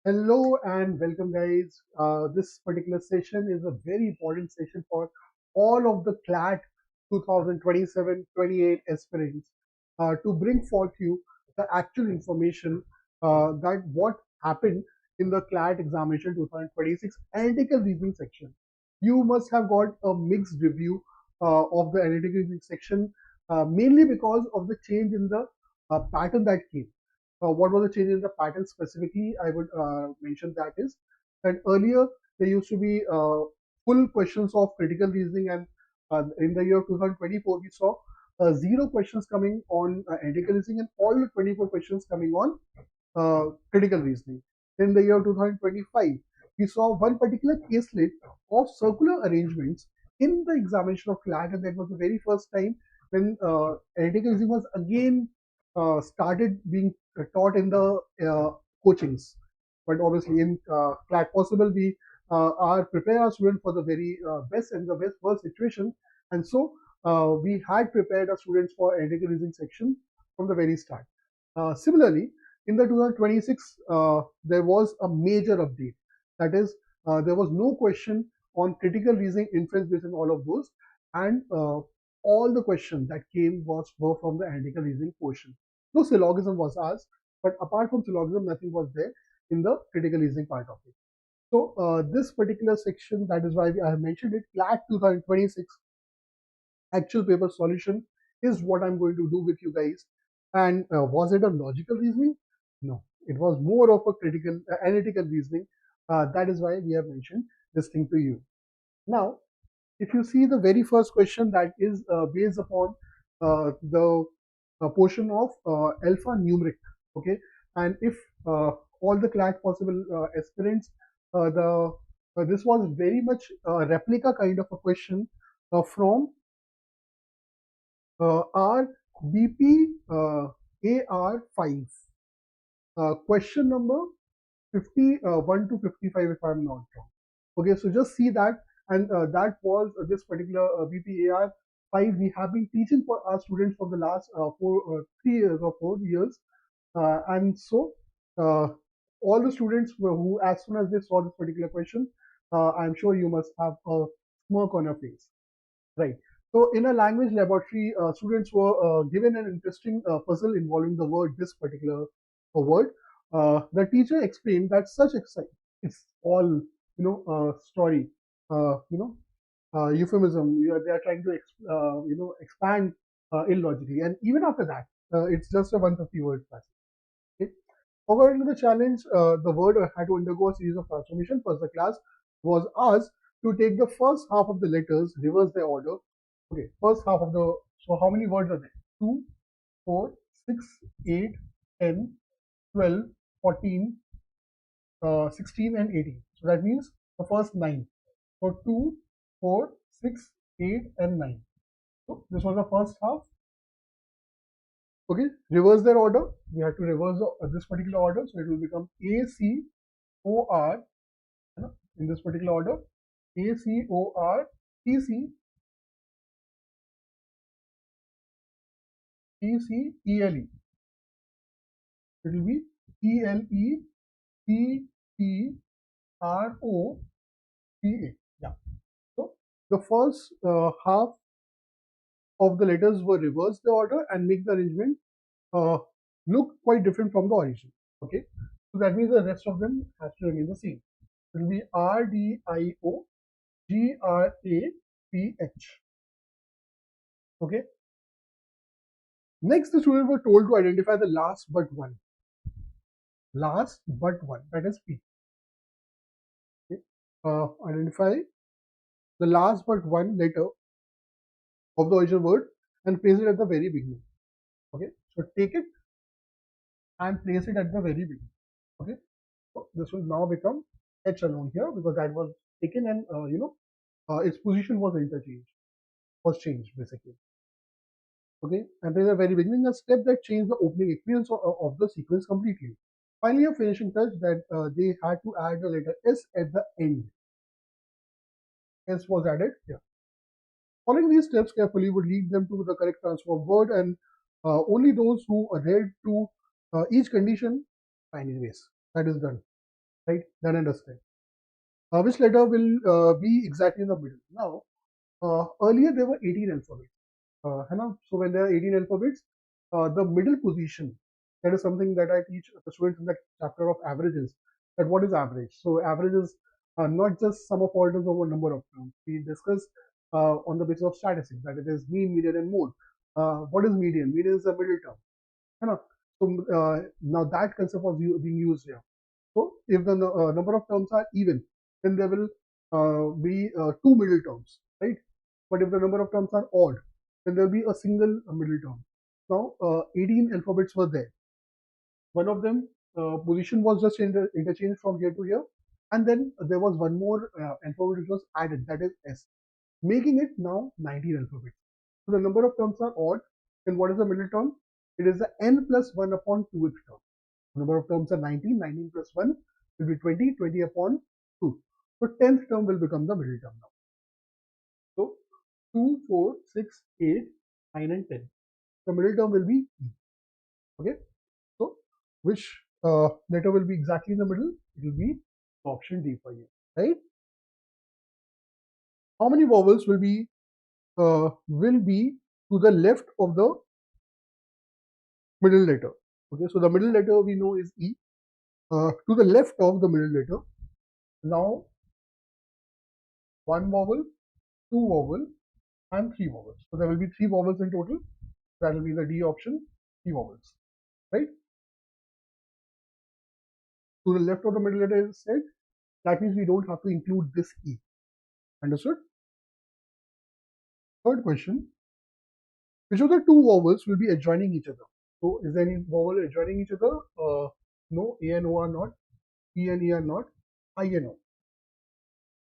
Hello and welcome, guys. This particular session is a very important session for all of the CLAT 2027-28 aspirants to bring forth you the actual information that what happened in the CLAT examination 2026 analytical reasoning section. You must have got a mixed review of the analytical reasoning section, mainly because of the change in the pattern that came. What was the change in the pattern specifically? I would mention that is that earlier there used to be full questions of critical reasoning, and in the year 2024 we saw zero questions coming on analytical reasoning and all the 24 questions coming on critical reasoning. In the year 2025, we saw one particular caselet of circular arrangements in the examination of CLAT, and that was the very first time when analytical reasoning was again started being taught in the coachings. But obviously, in CLAT Possible, we are prepare our students for the very best and the best worst situation, and so we had prepared our students for analytical reasoning section from the very start. Similarly, in the 2026, there was a major update. That is, there was no question on critical reasoning, inference based, and all of those, and all the questions that came were from the analytical reasoning portion. No syllogism was asked, but apart from syllogism, nothing was there in the critical reasoning part of it. So this particular section, that is why I have mentioned it, CLAT 2026 actual paper solution is what I'm going to do with you guys. And was it a logical reasoning? No, it was more of a critical analytical reasoning. That is why we have mentioned this thing to you. Now, if you see the very first question, that is based upon the portion of alpha-numeric, okay, and if all the CLAT possible aspirants, the this was very much a replica kind of a question from our BP AR5, question number 51 to 55, if I'm not wrong. Okay, so just see that, and that was this particular BPAR 5 we have been teaching for our students for the last 3 years or 4 years, and so all the students who, as soon as they saw this particular question, I'm sure you must have a smirk on your face, right? So in a language laboratory, students were given an interesting puzzle involving the word, this particular word. The teacher explained that such it's all story, euphemism. They are trying to expand illogically, and even after that, it's just a 150 word passage. Okay? According to the challenge, the word had to undergo a series of transformation. First, the class was asked to take the first half of the letters, reverse their order. Okay, first half of the, so how many words are there? 2, 4, 6, 8, 10, 12, 14, 16, and 18. So that means the first 9. So 2, 4, 6, 8, and 9. So this was the first half. Okay, reverse their order. We have to reverse this particular order. So it will become A, C, O, R, in this particular order. A, C, O, R, T, C, T, C, E, L, E. It will be E, L, E, P, T, R, O, P, A. Yeah. So the first half of the letters were reverse the order and make the arrangement look quite different from the origin. Okay. So that means the rest of them has to remain the same. It will be R, D, I, O, G, R, A, P, H. Okay. Next, the students were told to identify the last but one. Last but one, that is P. Okay. Identify the last but one letter of the original word and place it at the very beginning. Okay, so take it and place it at the very beginning. Okay, so this will now become H alone here because that was taken and its position was interchanged, was changed basically. Okay, and place at the very beginning, a step that changed the opening experience of the sequence completely. Finally, a finishing touch that they had to add the letter S at the end. S was added here. Following these steps carefully would lead them to the correct transfer of word, and only those who adhered to each condition find ways. That is done. right? Then understand. Which letter will be exactly in the middle? Now, earlier there were 18 alphabets. So when there are 18 alphabets, the middle position, that is something that I teach the students in the chapter of averages. That what is average? So average is not just sum of all terms over number of terms. We discuss on the basis of statistics that it is mean, median, and mode. What is median? Median is the middle term. So now that concept was being used here. So if the number of terms are even, then there will be two middle terms, right? But if the number of terms are odd, then there will be a single middle term. Now, 18 alphabets were there. One of them position was just interchanged from here to here, and then there was one more alphabet which was added, that is S, making it now 19 alphabets. So the number of terms are odd. Then what is the middle term? It is the n plus 1 upon 2th term. The number of terms are 19. 19 plus 1 will be 20. 20 upon 2. So 10th term will become the middle term now. So 2, 4, 6, 8, 9, and 10. The middle term will be E. Okay. So which letter will be exactly in the middle? It will be option D for you. Right? How many vowels will be to the left of the middle letter? Okay. So the middle letter we know is E. To the left of the middle letter, now one vowel, two vowel, and three vowels. So there will be three vowels in total. That will be the D option, three vowels, right? To the left of the middle letter is said. That means we don't have to include this E. Understood? Third question. Which of the two vowels will be adjoining each other? So is there any vowel adjoining each other? No, A and O are not. E and E are not. I and O.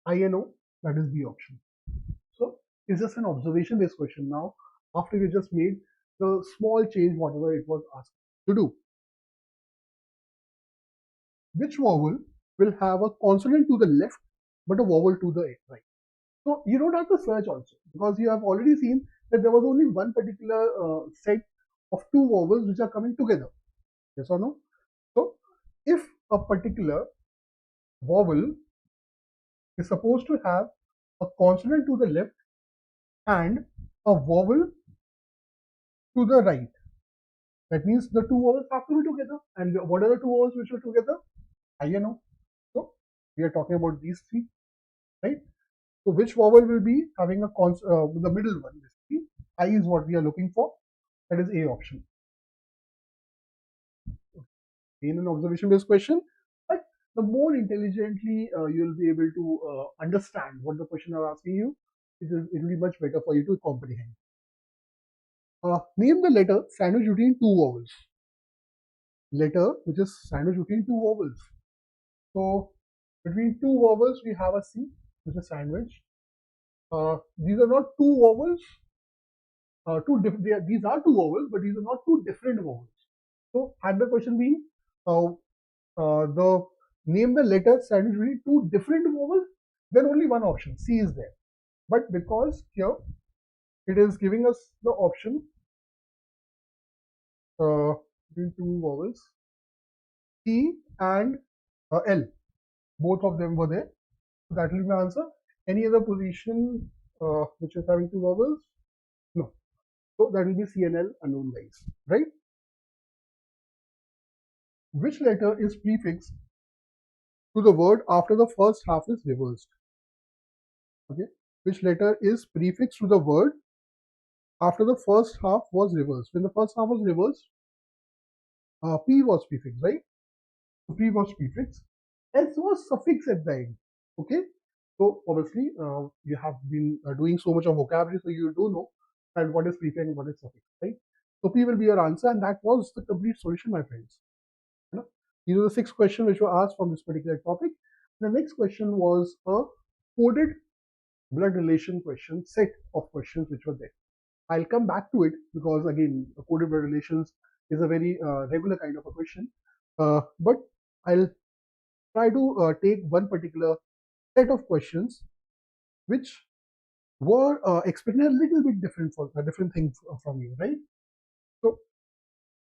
I and O, that is B option. So it's just an observation based question now after we just made the small change whatever it was asked to do. Which vowel will have a consonant to the left but a vowel to the right? So you don't have to search also because you have already seen that there was only one particular set of two vowels which are coming together. Yes or no? So if a particular vowel is supposed to have a consonant to the left and a vowel to the right, that means the two vowels have to be together. And what are the two vowels which are together? I and O. So we are talking about these three, right? So which vowel will be having a the middle one? Basically, I is what we are looking for. That is A option. In an observation-based question, but the more intelligently you'll be able to understand what the question are asking you, it will be much better for you to comprehend. Name the letter sandwich between two vowels. Letter which is sandwich between two vowels. So between two vowels we have a C, which is sandwich. These are not two vowels. These are two vowels, but these are not two different vowels. So had the question been the name the letter sandwich between two different vowels, then only one option C is there. But because here it is giving us the option between two vowels, C and L, both of them were there. So that will be my answer. Any other position which is having two vowels? No. So that will be C and L unknown guys, right? Which letter is prefixed to the word after the first half is reversed? Okay. Which letter is prefixed to the word after the first half was reversed? When the first half was reversed, P was prefixed, right? So P was prefix. S was suffix at the end. Okay. So obviously you have been doing so much of vocabulary, so you do know that what is prefix and what is suffix, right? So P will be your answer, and that was the complete solution, my friends. You know, these are the 6 questions which were asked from this particular topic. The next question was a coded blood relation question set of questions which were there. I'll come back to it because again, coded blood relations is a very regular kind of a question. But I'll try to take one particular set of questions which were expecting a little bit different for different things from you, right? So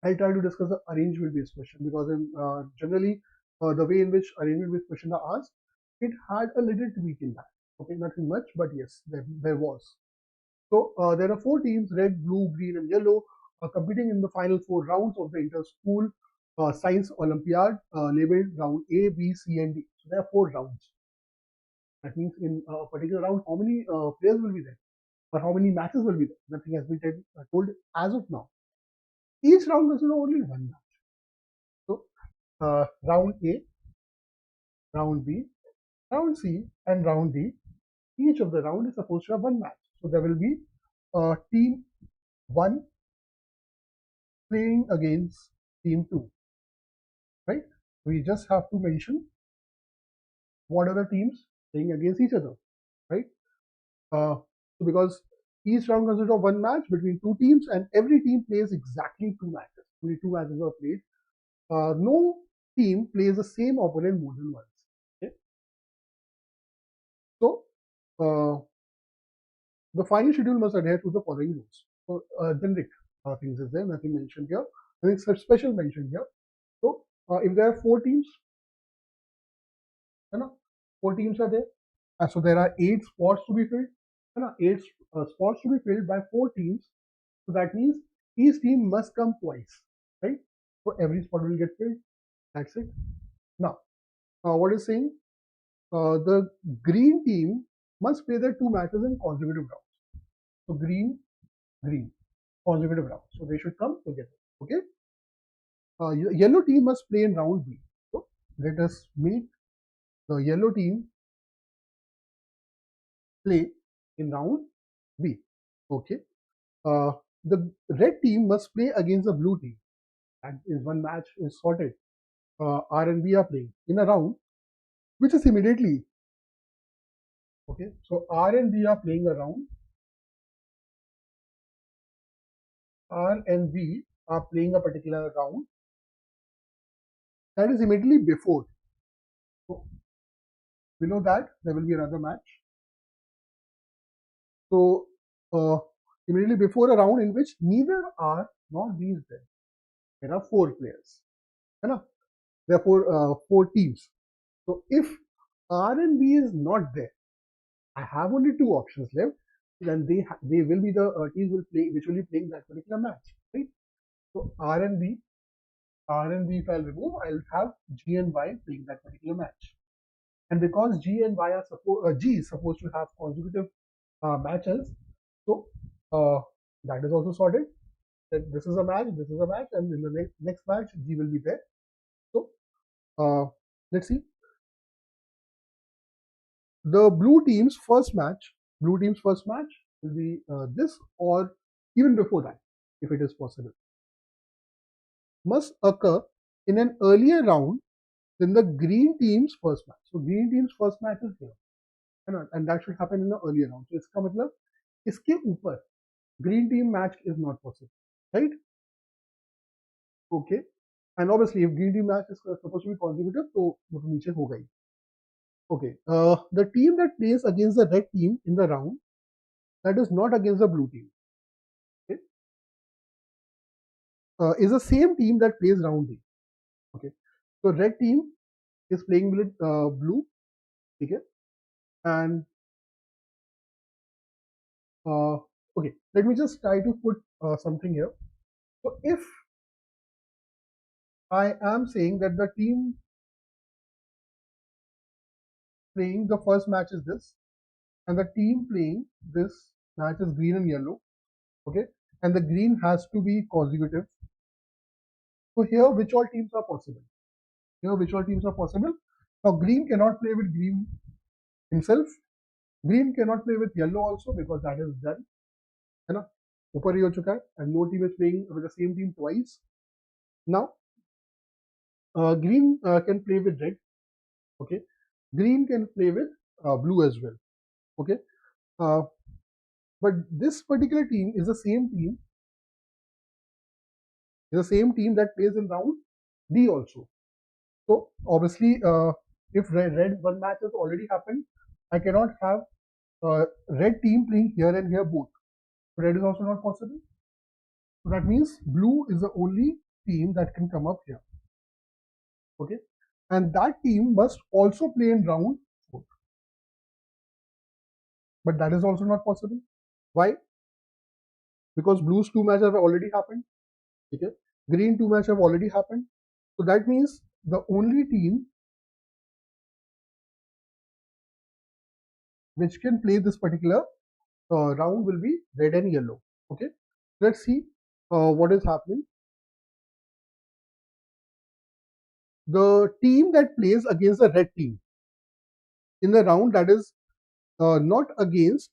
I'll try to discuss the arrangement based question because in generally the way in which arrangement with question are asked, it had a little tweak in that. Okay, nothing much, but yes, there was. So there are 4 teams: red, blue, green, and yellow, competing in the final 4 rounds of the inter-school science Olympiad, labeled round A, B, C, and D. So there are 4 rounds. That means in a particular round, how many players will be there, or how many matches will be there? Nothing has been told as of now. Each round does not only one match. So round A, round B, round C, and round D. Each of the round is supposed to have one match. So there will be team 1 playing against team 2, right? We just have to mention what are the teams playing against each other, right? So because each round consists of one match between 2 teams, and every team plays exactly 2 matches. Only 2 matches are played. No team plays the same opponent more than once. Okay? So the final schedule must adhere to the following rules. So generic things is there, nothing mentioned here. Nothing special mentioned here. So if there are 4 teams, you know, 4 teams are there. So there are 8 spots to be filled. 8 spots to be filled by 4 teams. So that means each team must come twice, right? So every spot will get filled. That's it. Now, what is saying? The green team must play their 2 matches in consecutive rounds. So green, consecutive rounds. So they should come together. Okay. Yellow team must play in round B. So let us make the yellow team play in round B. Okay. The red team must play against the blue team. That is, one match is sorted. R and B are playing in a round, which is immediately. Okay. So R and B are playing a round. R and B are playing a particular round that is immediately before. So below that, there will be another match. So immediately before a round in which neither R nor B is there. There are 4 players. Therefore, 4 teams. So if R and B is not there, I have only 2 options left. Then they will be the teams will play which will be playing that particular match, right? So R and B, if I'll remove, I'll have G and Y playing that particular match. And because G and Y are G is supposed to have consecutive matches, so that is also sorted. That this is a match, and in the next match G will be there. So let's see. The blue team's first match will be this, or even before that, if it is possible, must occur in an earlier round than the green team's first match. So green team's first match is here, and that should happen in the earlier round. So इसका मतलब इसके ऊपर green team match is not possible, right? Okay, and obviously if green team match is supposed to be consecutive, तो वो तो नीचे होगा ही. Okay, the team that plays against the red team in the round that is not against the blue team, okay, is the same team that plays round D. Okay, so red team is playing with blue, okay, and okay, let me just try to put something here. So if I am saying that the team playing the first match is this, and the team playing this match is green and yellow, okay, and the green has to be consecutive. So here, which all teams are possible? Now, green cannot play with green himself. Green cannot play with yellow also because that is done. है ना? ऊपर ही हो चुका है, and no team is playing with the same team twice. Now, green can play with red. Okay, green can play with blue as well. Okay, but this particular team is the same team. That plays in round D also. So obviously, if red one match has already happened, I cannot have red team playing here and here both. So red is also not possible. So that means blue is the only team that can come up here. Okay, and that team must also play in round 4. But that is also not possible. Why? Because blues 2 matches have already happened. Okay? Green 2 matches have already happened. So that means the only team which can play this particular round will be red and yellow. Okay, let's see what is happening. The team that plays against the red team in the round that is not against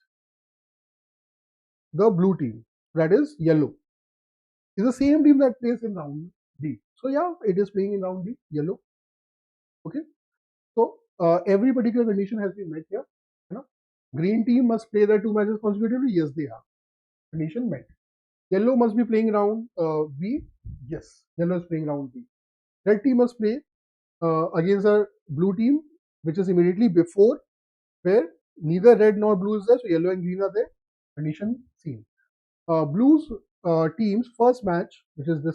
the blue team, that is yellow, is the same team that plays in round D. So yeah, it is playing in round D, yellow. Okay, so every particular condition has been met here. You know, green team must play their 2 matches consecutively. Yes, they are. Condition met. Yellow must be playing round B. Yes, yellow is playing round B. Red team must play against a blue team, which is immediately before, where neither red nor blue is there, so yellow and green are there. Condition seen. Blues team's first match, which is the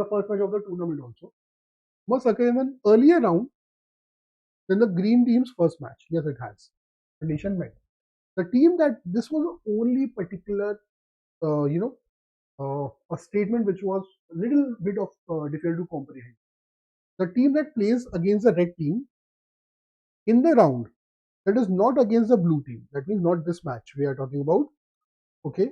first match of the tournament also, must occur in an earlier round than the green team's first match. Yes, it has. Condition met. The team that this was the only particular, a statement which was a little bit of difficult to comprehend. The team that plays against the red team in the round that is not against the blue team, that means not this match we are talking about, okay,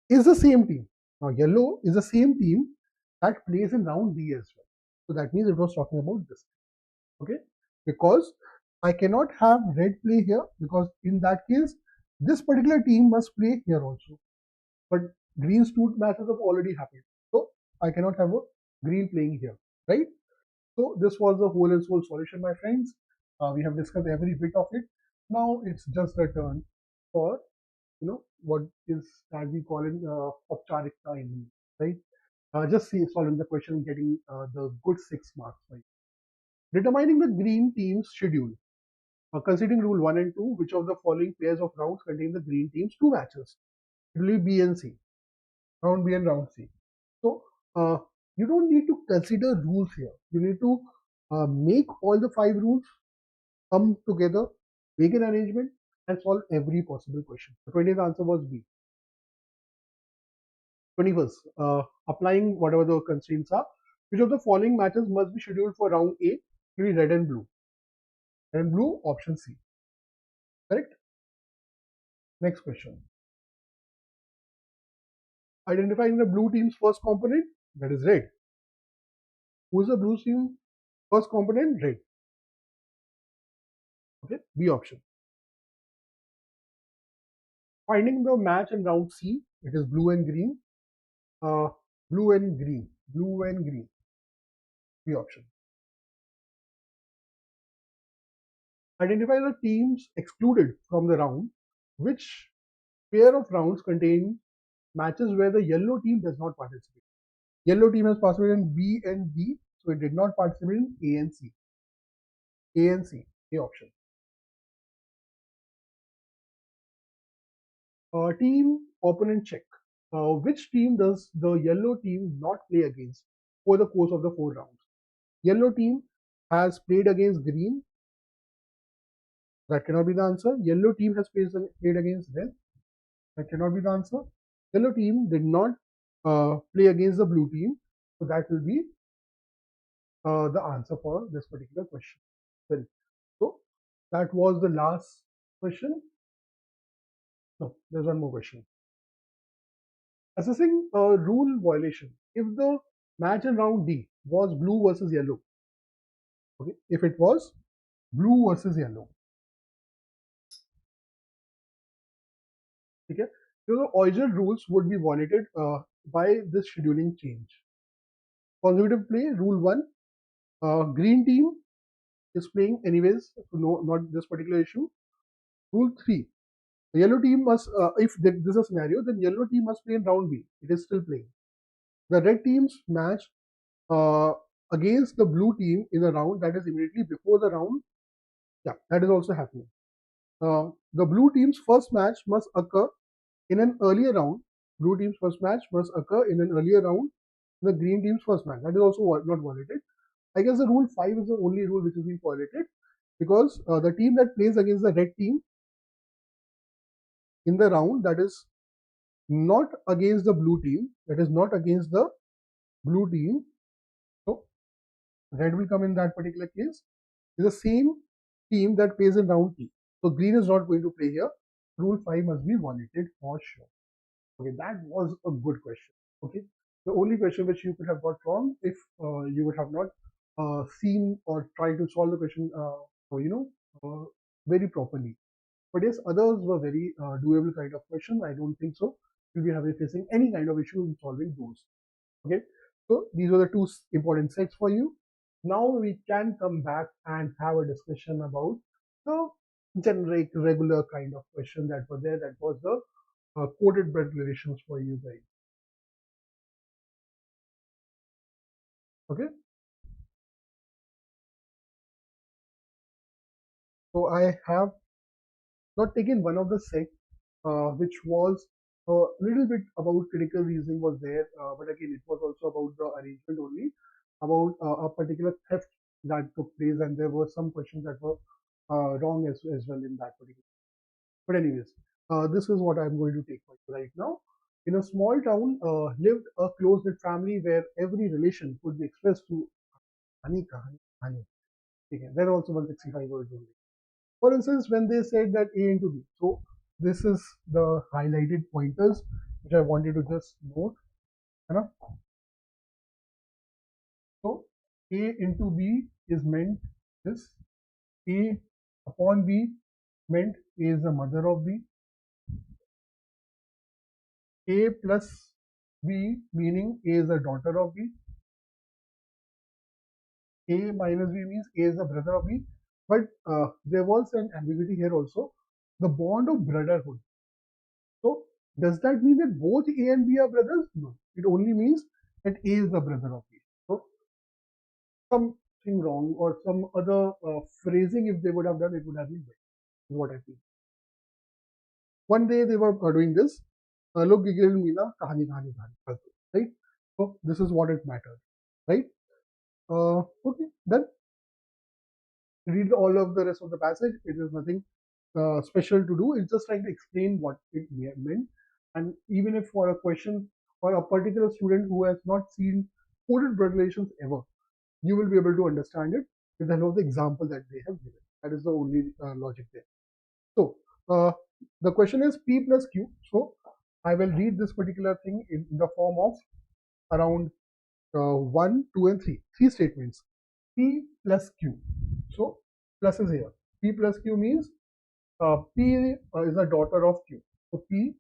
is the same team. Now yellow is the same team that plays in round D as well. So that means it was talking about this, okay, because I cannot have red play here, because in that case this particular team must play here also, but green's 2 matches have already happened, so I cannot have a green playing here, right? So this was the whole and soul solution, my friends. We have discussed every bit of it. Now it's just a turn for what is that we call in Opcharikta in, right? Just see solving the question and getting the good 6 marks. Right? Determining the green team's schedule. Considering rule 1 and 2, which of the following pairs of rounds contain the green team's 2 matches? It will be B and C, round B and round C. So uh, you don't need to consider rules here. You need to make all the 5 rules come together, make an arrangement, and solve every possible question. The 20th answer was B. 21st, applying whatever the constraints are, which of the following matches must be scheduled for round A? To be red and blue. Red and blue, option C. Correct? Next question. Identifying the blue team's first component, that is red. Who's the blue team first component? Red. Okay, B option. Finding the match in round C, it is blue and green. Blue and green. Blue and green. B option. Identify the teams excluded from the round. Which pair of rounds contain matches where the yellow team does not participate? Yellow team has participated in B and D, so it did not participate in A and C. A and C, A option. Team opponent check. Which team does the yellow team not play against over the course of the 4 rounds? Yellow team has played against green. That cannot be the answer. Yellow team has played against red. That cannot be the answer. Yellow team did not play against the blue team. So that will be the answer for this particular question. Well, so that was the last question. No, there's one more question. Assessing a rule violation. If the match in round D was blue versus yellow, okay, if it was blue versus yellow, okay, so the original rules would be violated by this scheduling change. Consecutive play, rule 1, green team is playing anyways, so no, not this particular issue. Rule 3, the yellow team must, if this is a scenario, then yellow team must play in round B. It is still playing. The red team's match uh, against the blue team in a round that is immediately before the round, yeah, that is also happening. The blue team's first match must occur in an earlier round. Blue team's first match must occur in an earlier round. The green team's first match, that is also not violated. I guess the rule 5 is the only rule which is being violated, because the team that plays against the red team in the round, that is not against the blue team, that is not against the blue team, so red will come in that particular case, is the same team that plays in round T. So green is not going to play here. Rule 5 must be violated for sure. Okay, that was a good question. Okay, the only question which you could have got wrong if you would have not seen or tried to solve the question, very properly. But yes, others were very doable kind of questions. I don't think so. You'll be facing any kind of issue in solving those. Okay, so these are the two important sets for you. Now we can come back and have a discussion about the generic, regular kind of question that were there. That was the coded bread relations for you guys. Okay, so I have not taken one of the set which was a little bit about critical reasoning was there, but again, it was also about the arrangement only, about a particular theft that took place, and there were some questions that were wrong as well in that particular. But anyways, this is what I'm going to take for you right now. In a small town lived a close-knit family where every relation could be expressed through honey, kahani, honey. Okay, there are also 165 words only. For instance, when they said that A into B, so this is the highlighted pointers which I wanted to just note. You know? So A into B is meant this. A upon B meant A is the mother of B. A plus B meaning A is the daughter of B. A minus B means A is the brother of B. But there was an ambiguity here also. The bond of brotherhood. So does that mean that both A and B are brothers? No. It only means that A is the brother of B. So something wrong or some other phrasing, if they would have done, it would have been better. Is what I feel. One day they were doing this. Look, Mila, kahani, kahani, kahani. Right? So this is what it matters. Right? Okay, then read all of the rest of the passage. It is nothing special to do. It's just trying to explain what it meant. And even if for a question or a particular student who has not seen coded blood relations ever, you will be able to understand it with the help of the example that they have given. That is the only logic there. So the question is P plus Q. So I will read this particular thing in the form of around 1, 2, and 3. Three statements. P plus Q. So plus is here. P plus Q means P is a daughter of Q. So P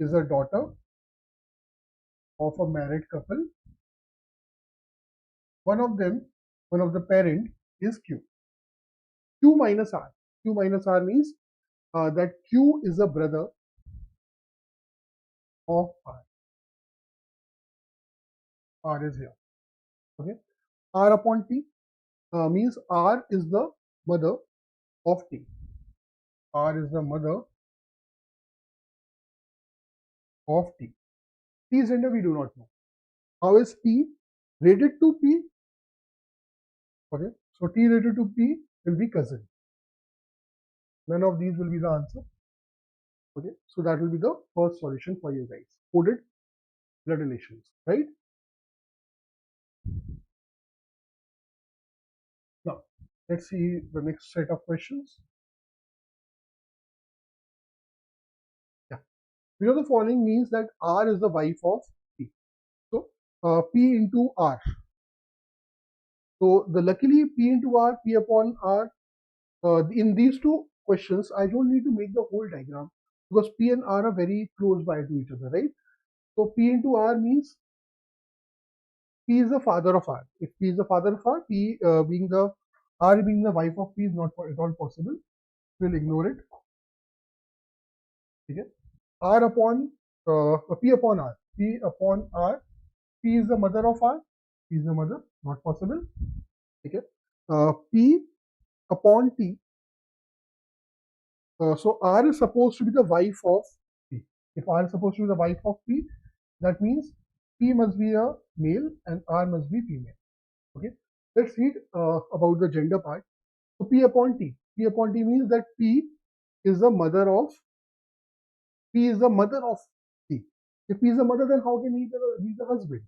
is a daughter of a married couple. One of them, one of the parent is Q. Q minus R. Q minus R means that Q is a brother of R. R is here. Okay. R upon T means R is the mother of T. R is the mother of T. T's gender we do not know. How is T rated to P? Okay. So T rated to P will be cousin. None of these will be the answer. Okay. So that will be the first solution for you guys. Coded blood relations, right? Now, let's see the next set of questions. Yeah. We know the following means that R is the wife of P. So, P into R. So, luckily P into R, P upon R, in these two questions, I don't need to make the whole diagram because P and R are very close by to each other, right? So, P into R means P is the father of R. If P is the father of R, P being the R being the wife of P is not at all possible. We'll ignore it. Okay. R upon P upon R. P upon R. P is the mother of R. P is the mother. Not possible. Okay. P upon T. So R is supposed to be the wife of P. If R is supposed to be the wife of P, that means P must be a male and R must be female. Okay, let's read about the gender part. So P upon T. P upon T means that is the mother of P is the mother of T. If P is the mother, then how can he be the husband?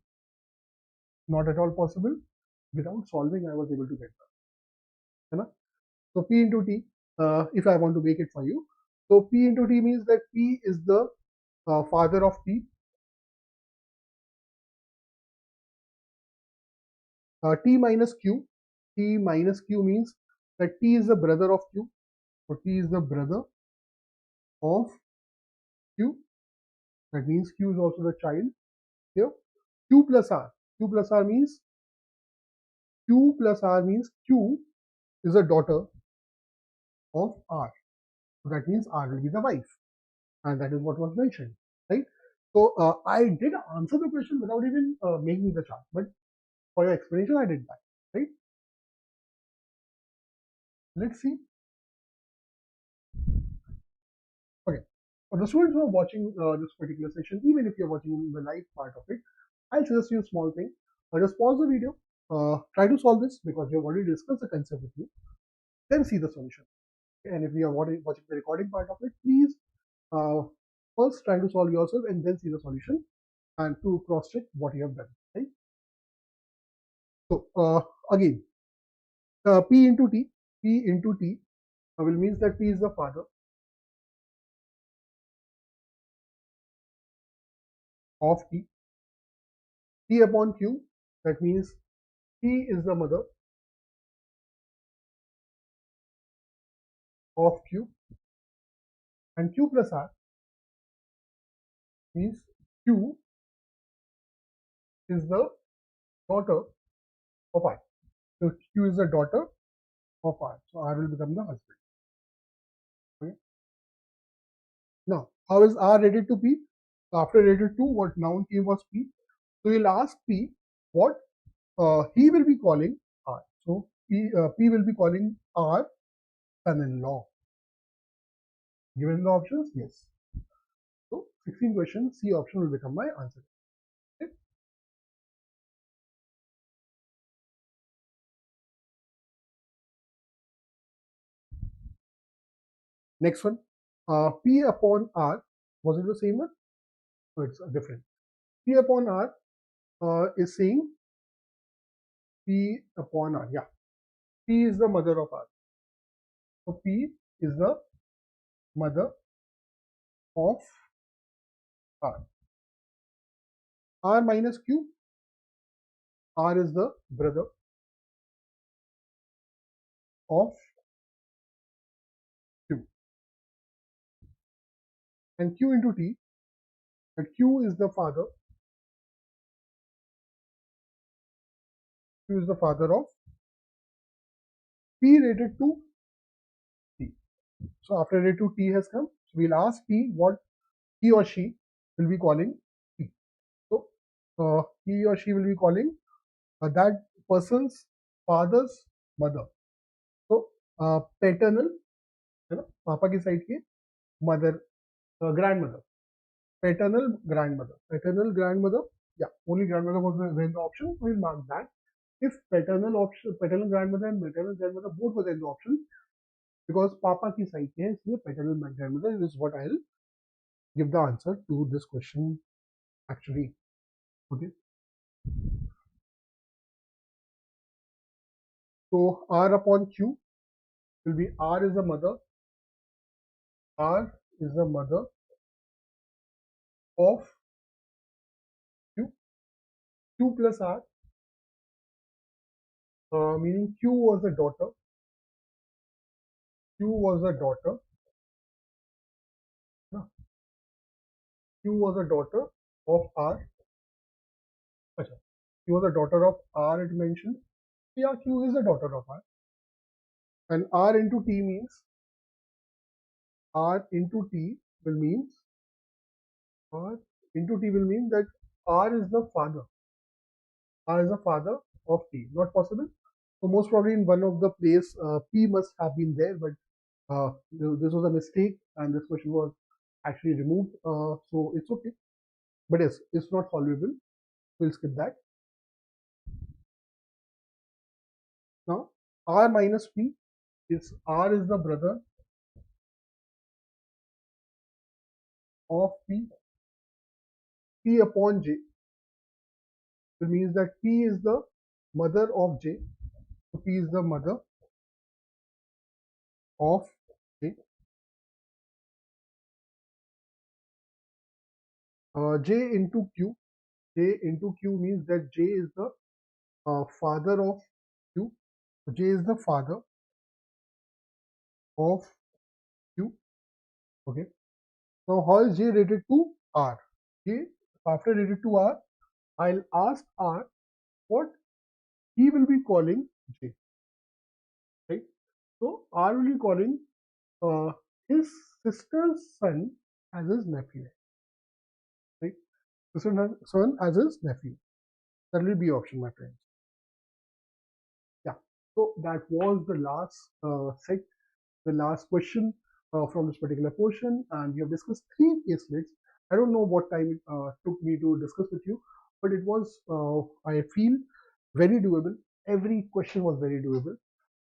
Not at all possible. Without solving, I was able to get that. Right? So P into T, if I want to make it for you. So P into T means that P is the father of T. T minus Q. T minus Q means that T is the brother of Q. So T is the brother of Q. That means Q is also the child here. Q plus R. Q plus R means Q is a daughter of R. So that means R will be the wife, and that is what was mentioned, right? So I did answer the question without even making the chart, but for your explanation, I did that, right? Let's see. Okay. For the students who are watching this particular session, even if you're watching the live part of it, I'll suggest you a small thing. Just pause the video, try to solve this because we have already discussed the concept with you, then see the solution. And if you are watching the recording part of it, please uh, first try to solve yourself and then see the solution and to cross check what you have done. Right? So again, P into T, P into T will means that P is the father of T. T upon Q, that means T is the mother of Q, and Q plus R means Q is the daughter of R. So Q is the daughter of R. So R will become the husband. Okay. Now, how is R related to P? So after related to what noun came was P. So you'll ask P what he will be calling R. So P will be calling R son-in-law. Given the options, yes. So 16 questions, C option will become my answer. Okay. Next one, P upon R. Was it the same one? No, it's different. P upon R is saying P upon R. Yeah, P is the mother of R. So P is the mother of R. R minus Q. R is the brother of Q. And Q into T. And Q is the father. Q is the father of P related to T. So after related to T has come, so we'll ask P what he or she will be calling P. So he or she will be calling that person's father's mother. So paternal, है ना, पापा की side की mother, grandmother, paternal grandmother, yeah, only grandmother was in the option. We'll mark that. If paternal grandmother and maternal grandmother both were in the option, because पापा की side के है, इसलिए paternal grandmother is what I'll give the answer to this question actually. Okay. So R upon Q will be R is the mother. R is the mother of Q. Q plus R, meaning Q was the daughter. Q was a daughter. No, Q was a daughter of R. Achha, Q was a daughter of R. It mentioned. Yeah, Q is a daughter of R. And R into T means R into T will means R into T will mean that R is the father. R is the father of T. Not possible. So most probably in one of the place P must have been there, but this was a mistake and this question was actually removed. So it's okay. But yes, it's not solvable. We'll skip that. R minus P is R is the brother of P. P upon J. It means that P is the mother of J. So P is the mother of J. J into Q. J into Q means that J is the father of Q. So J is the father of Q. Okay. Now how is J related to R? J after related to R, I'll ask R what he will be calling J. Right. So R will be calling uh, his sister's son as his nephew. Right. Son as his nephew. That will be option, my friends. Yeah. So that was the last set, the last question from this particular portion, and we have discussed three case splits. I don't know what time it took me to discuss with you, but it was, I feel, very doable. Every question was very doable.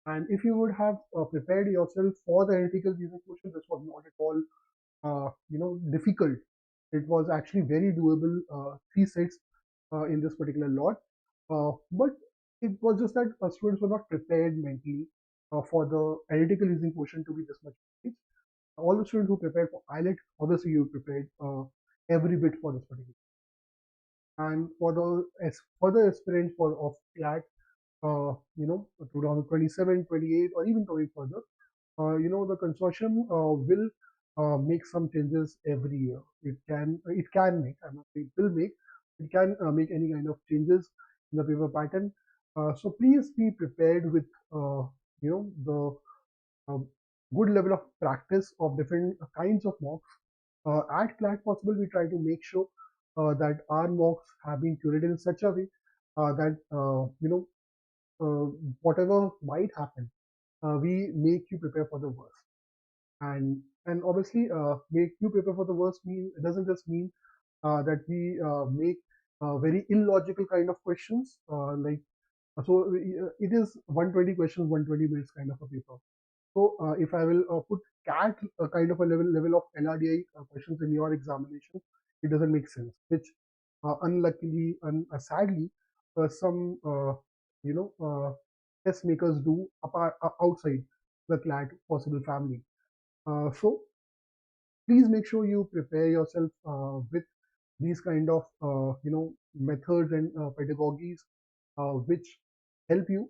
And if you would have prepared yourself for the analytical reasoning question, this was not at all, difficult. It was actually very doable, three sets in this particular lot. But it was just that students were not prepared mentally for the analytical reasoning portion to be this much. All the students who prepared for IELTS, obviously you prepared every bit for this particular. And for the further aspirants for of CLAT, 2027, 28, or even going further, the consortium will make some changes every year. It can make, I'm not saying it will make, it can make any kind of changes in the paper pattern. So please be prepared with, the good level of practice of different kinds of mocks. At CLAT Possible, we try to make sure that our mocks have been curated in such a way that whatever might happen, we make you prepare for the worst. And obviously, make you prepare for the worst mean it doesn't just mean that we make very illogical kind of questions like so. It is 120 questions, 120 minutes kind of a paper. So if I will put CAT kind of a level of LRDI questions in your examination, it doesn't make sense. Which unluckily and sadly, some test makers do apart outside the CLAT possible family. So please make sure you prepare yourself with these kind of methods and pedagogies which help you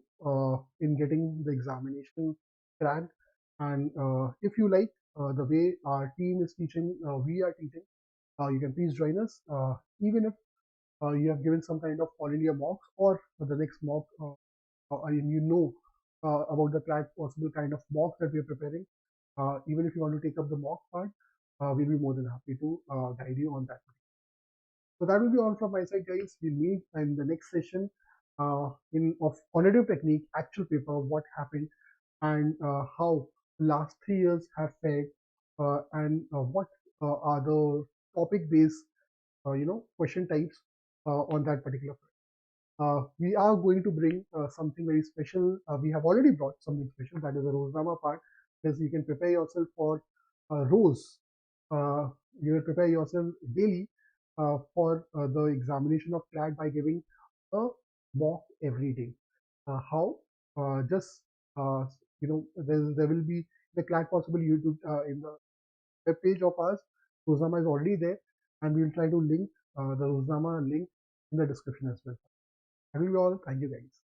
in getting the examination cracked. And if you like the way our team is teaching, we are teaching, you can please join us. Even if you have given some kind of all India mocks or the next mock, and you know about the possible kind of mocks that we are preparing, even if you want to take up the mock part, we'll be more than happy to guide you on that. So that will be all from my side, guys. We'll meet in the next session in of quantitative technique, actual paper, what happened, and how last 3 years have fared, and what are the topic-based, question types on that particular. We are going to bring something very special. We have already brought something special, that is the Roznama part, because you can prepare yourself for rows. You will prepare yourself daily for the examination of CLAT by giving a mock every day. How? Just there will be the CLAT Possible YouTube in the web page of ours. Roznama is already there, and we will try to link the Roznama link in the description as well. That will be all. Thank you, guys.